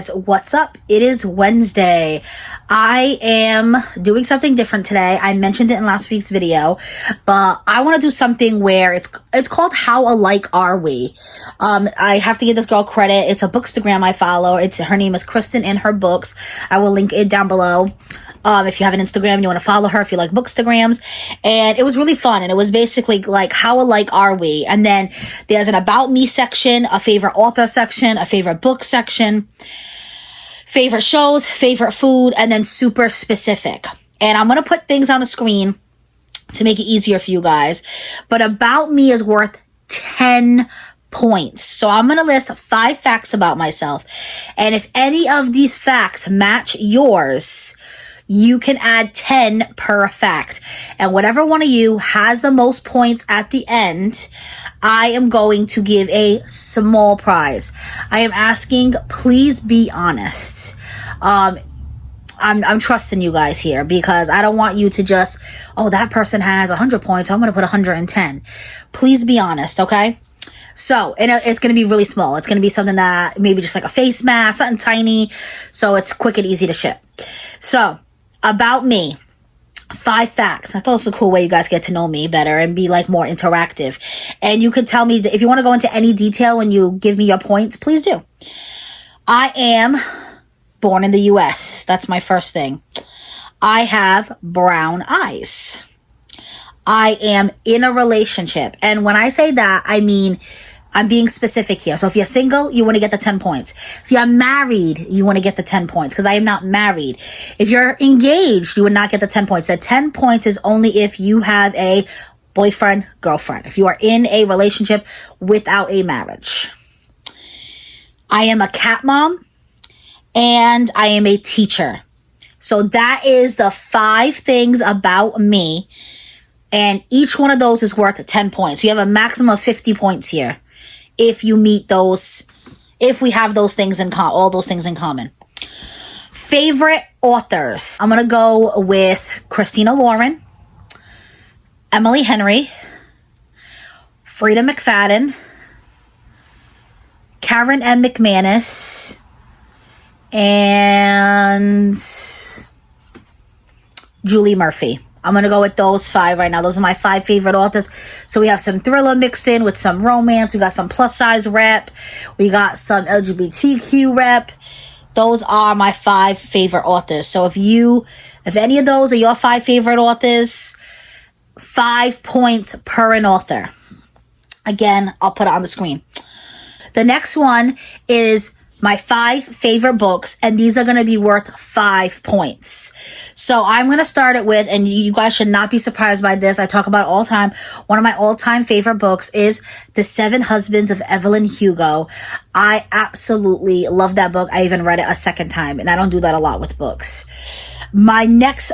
guys, what's up? It is Wednesday. I am doing something different today. I mentioned it in last week's video, but I want to do something where it's called How Alike Are We? I have to give this girl credit. It's a bookstagram I follow. Her name is Kristen in her books. I will link it down below. If you have an Instagram and you want to follow her, if you like bookstagrams. And it was really fun. And it was basically like, how alike are we? And then there's an about me section, a favorite author section, a favorite book section, favorite shows, favorite food, and then super specific. And I'm going to put things on the screen to make it easier for you guys. But about me is worth 10 points. So I'm going to list 5 facts about myself. And if any of these facts match yours, you can add 10 per fact. And whatever one of you has the most points at the end, I am going to give a small prize. I am asking, please be honest. I'm trusting you guys here because I don't want you to just, oh, that person has 100 points, so I'm going to put 110. Please be honest, okay? So, and it's going to be really small. It's going to be something that maybe just like a face mask, something tiny, so it's quick and easy to ship. So, about me, 5 facts. I thought it was a cool way you guys get to know me better and be like more interactive. And you can tell me if you want to go into any detail when you give me your points, please do. I am born in the US. That's my first thing. I have brown eyes. I am in a relationship. And when I say that, I mean, I'm being specific here. So if you're single, you want to get the 10 points. If you're married, you want to get the 10 points because I am not married. If you're engaged, you would not get the 10 points. The 10 points is only if you have a boyfriend, girlfriend. If you are in a relationship without a marriage. I am a cat mom and I am a teacher. So that is the 5 things about me. And each one of those is worth 10 points. So you have a maximum of 50 points here. If you meet those, if we have those things in common, all those things in common. Favorite authors. I'm going to go with Christina Lauren, Emily Henry, Frida McFadden, Karen M. McManus, and Julie Murphy. I'm going to go with those 5 right now. Those are my 5 favorite authors. So we have some thriller mixed in with some romance. We got some plus size rep. We got some LGBTQ rep. Those are my 5 favorite authors. So if any of those are your 5 favorite authors, 5 points per an author. Again, I'll put it on the screen. The next one is my 5 favorite books, and these are going to be worth 5 points. So I'm going to start it with, and you guys should not be surprised by this. I talk about it all the time. One of my all-time favorite books is The 7 Husbands of Evelyn Hugo. I absolutely love that book. I even read it a second time, and I don't do that a lot with books. My next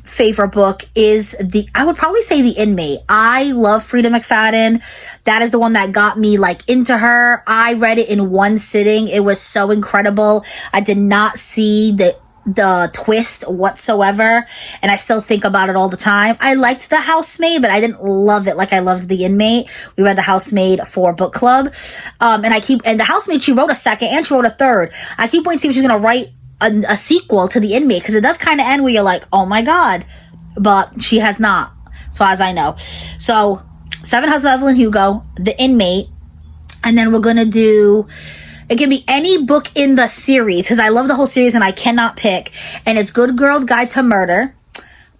favorite book is I would probably say The Inmate. I love Frida McFadden. That is the one that got me like into her. I read it in one sitting. It was so incredible. I did not see the twist whatsoever, and I still think about it all the time. I liked The Housemaid, but I didn't love it like I loved The Inmate. We read The Housemaid for book club, and The Housemaid, she wrote a second and she wrote a third. I keep waiting to see if she's gonna write a sequel to The Inmate, because it does kind of end where you're like, oh my god, but she has not, so as I know. So 7 Husbands of Evelyn Hugo, The Inmate, and then we're gonna do, it can be any book in the series, because I love the whole series and I cannot pick, and it's Good Girl's Guide to Murder,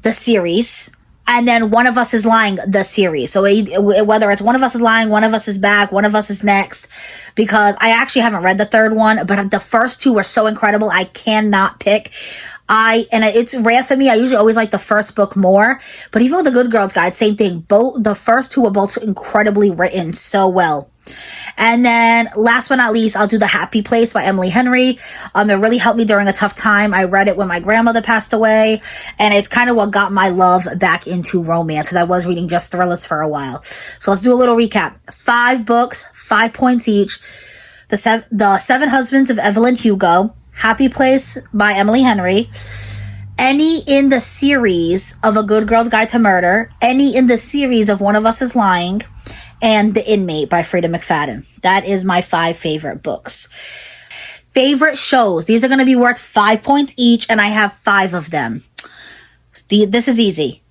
the series, and then One of Us is Lying, the series. So whether it's One of Us is Lying, One of Us is Back, One of Us is Next, because I actually haven't read the third one, but the first 2 were so incredible, I cannot pick. And it's rare for me. I usually always like the first book more, but even with The Good Girl's Guide, same thing. The first 2 were both incredibly written so well. And then last but not least, I'll do The Happy Place by Emily Henry. It really helped me during a tough time. I read it when my grandmother passed away, and it's kind of what got my love back into romance, because I was reading just thrillers for a while. So let's do a little recap. 5 books, 5 points each. The 7 Husbands of Evelyn Hugo, Happy Place by Emily Henry, any in the series of A Good Girl's Guide to Murder, any in the series of One of Us is Lying, and The Inmate by Frida McFadden. That is my 5 favorite books. Favorite shows. These are going to be worth 5 points each, and I have 5 of them. This is easy.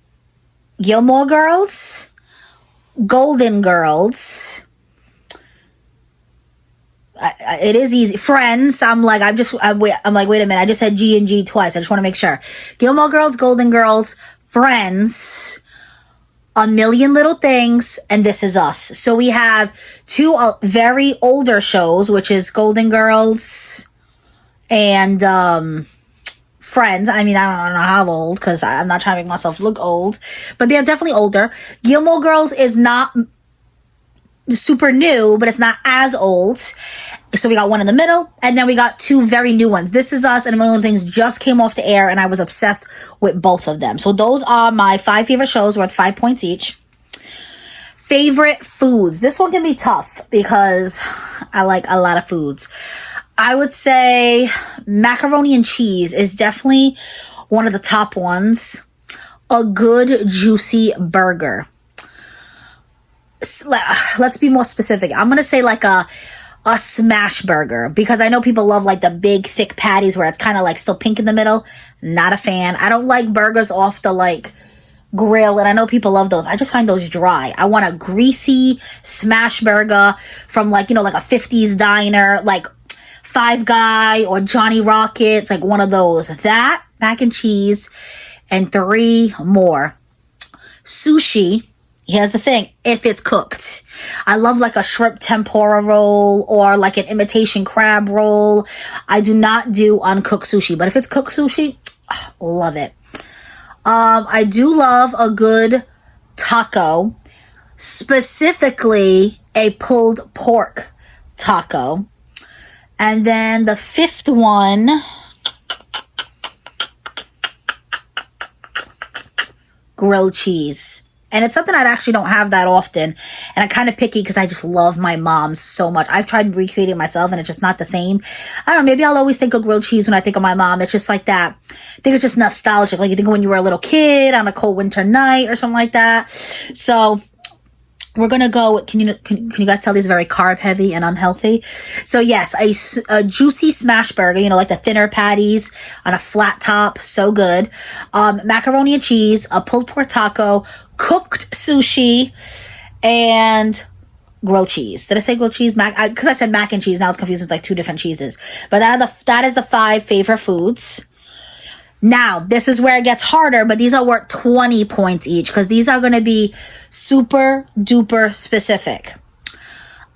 Gilmore Girls, Golden Girls. It is easy. Friends. I'm like, wait a minute. I just said G and G twice. I just want to make sure. Gilmore Girls, Golden Girls, Friends, A Million Little Things, and This Is Us. So we have 2 very older shows, which is Golden Girls and Friends. I mean, I don't know how old, because I'm not trying to make myself look old, but they're definitely older. Gilmore Girls is not super new, but it's not as old. So we got one in the middle, and then we got 2 very new ones. This Is Us and A Million Things just came off the air, and I was obsessed with both of them. So those are my 5 favorite shows, worth 5 points each. Favorite foods. This one can be tough because I like a lot of foods. I would say macaroni and cheese is definitely one of the top ones. A good juicy burger. Let's be more specific. I'm going to say like a smash burger, because I know people love like the big thick patties where it's kind of like still pink in the middle. Not a fan. I don't like burgers off the like grill, and I know people love those. I just find those dry. I want a greasy smash burger from like, you know, like a 50s diner, like Five Guy or Johnny Rockets, like one of those. That, mac and cheese, and 3 more. Sushi. Here's the thing, if it's cooked. I love like a shrimp tempura roll or like an imitation crab roll. I do not do uncooked sushi, but if it's cooked sushi, love it. I do love a good taco, specifically a pulled pork taco. And then the 5th one, grilled cheese. And it's something I actually don't have that often. And I'm kind of picky because I just love my mom's so much. I've tried recreating it myself and it's just not the same. I don't know, maybe I'll always think of grilled cheese when I think of my mom. It's just like that. I think it's just nostalgic. Like you think of when you were a little kid on a cold winter night or something like that. So we're going to go, can you guys tell these are very carb heavy and unhealthy? So yes, a juicy smash burger, you know, like the thinner patties on a flat top. So good. Macaroni and cheese, a pulled pork taco, cooked sushi, and grilled cheese. Did I say grilled cheese? Because I said mac and cheese. Now it's confused. It's like 2 different cheeses. But that is the 5 favorite foods. Now, this is where it gets harder, but these are worth 20 points each because these are going to be super duper specific.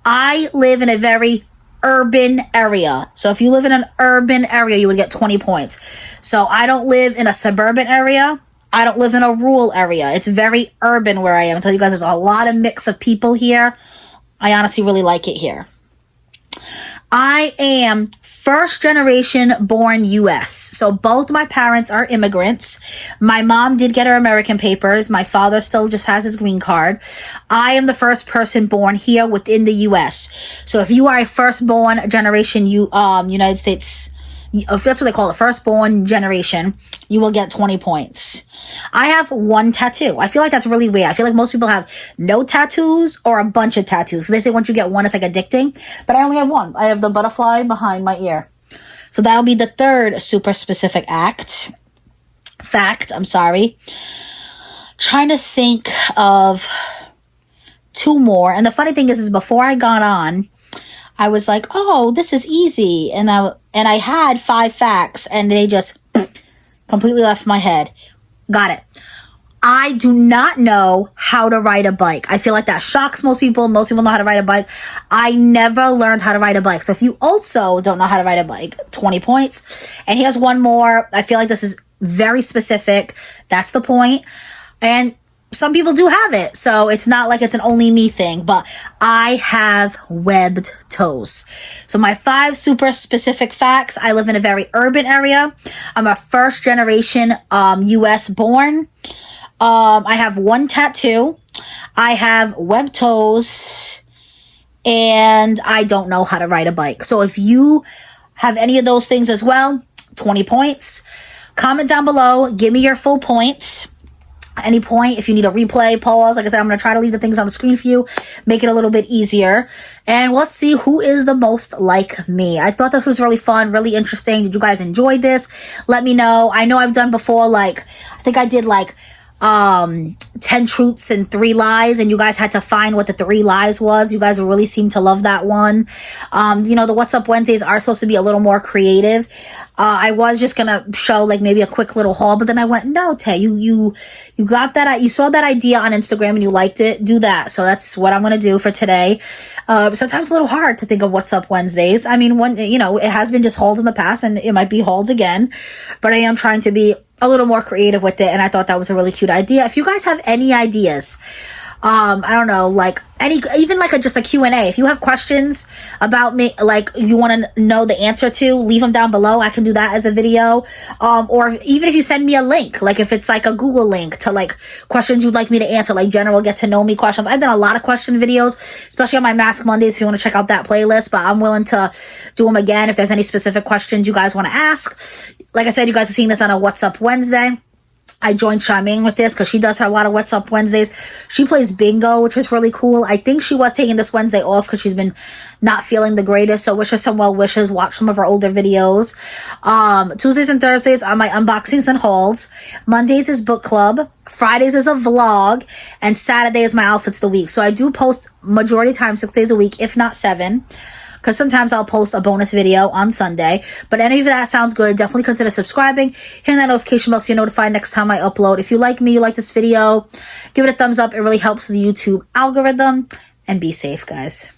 I live in a very urban area. So if you live in an urban area, you would get 20 points. So I don't live in a suburban area. I don't live in a rural area. It's very urban where I am. I tell you guys, there's a lot of mix of people here. I honestly really like it here. I am first generation born U.S. So both my parents are immigrants. My mom did get her American papers. My father still just has his green card. I am the first person born here within the U.S. So if you are a firstborn generation, United States, if that's what they call it, firstborn generation, you will get 20 points. I have 1 tattoo. I feel like that's really weird. I feel like most people have no tattoos or a bunch of tattoos. So they say once you get 1, it's like addicting. But I only have 1. I have the butterfly behind my ear. So that'll be the 3rd super specific fact. Trying to think of 2 more. And the funny thing is before I got on, I was like, oh, this is easy. And I had 5 facts and they just completely left my head. Got it. I do not know how to ride a bike. I feel like that shocks most people. Most people know how to ride a bike. I never learned how to ride a bike. So if you also don't know how to ride a bike, 20 points. And here's 1 more. I feel like this is very specific. That's the point. And some people do have it, so it's not like it's an only me thing, but I have webbed toes. So my 5 super specific facts: I live in a very urban area. I'm a first generation US born. I have 1 tattoo. I have webbed toes, and I don't know how to ride a bike. So if you have any of those things as well, 20 points. Comment down below, give me your full points. At any point, if you need a replay, pause. Like I said, I'm going to try to leave the things on the screen for you, make it a little bit easier. And let's see who is the most like me. I thought this was really fun, really interesting. Did you guys enjoy this? Let me know. I know I've done before, like, I think I did like 10 truths and 3 lies, and you guys had to find what the 3 lies was. You guys really seem to love that one. You know, the What's Up Wednesdays are supposed to be a little more creative. I was just gonna show like maybe a quick little haul, but then I went, no, Tay, you got that, you saw that idea on Instagram and you liked it, do that. So that's what I'm gonna do for today. Sometimes a little hard to think of What's Up Wednesdays. I mean, you know, it has been just hauls in the past and it might be hauls again, but I am trying to be a little more creative with it, and I thought that was a really cute idea. If you guys have any ideas, I don't know, like even like just a Q&A. If you have questions about me, like you want to know the answer to, leave them down below. I can do that as a video. Or even if you send me a link, like if it's like a Google link to like questions you'd like me to answer, like general get to know me questions. I've done a lot of question videos, especially on my Mask Mondays if you want to check out that playlist, but I'm willing to do them again if there's any specific questions you guys want to ask. Like I said, you guys are seeing this on a What's Up Wednesday. I joined Charmaine with this because she does have a lot of What's Up Wednesdays. She plays bingo, which is really cool. I think she was taking this Wednesday off because she's been not feeling the greatest. So wish her some well wishes. Watch some of her older videos. Tuesdays and Thursdays are my unboxings and hauls. Mondays is book club. Fridays is a vlog. And Saturday is my outfits of the week. So I do post majority of the time 6 days a week, if not 7. Because sometimes I'll post a bonus video on Sunday. But any of that sounds good, definitely consider subscribing, hitting that notification bell so you're notified next time I upload. If you like me, you like this video, give it a thumbs up. It really helps the YouTube algorithm. And be safe, guys.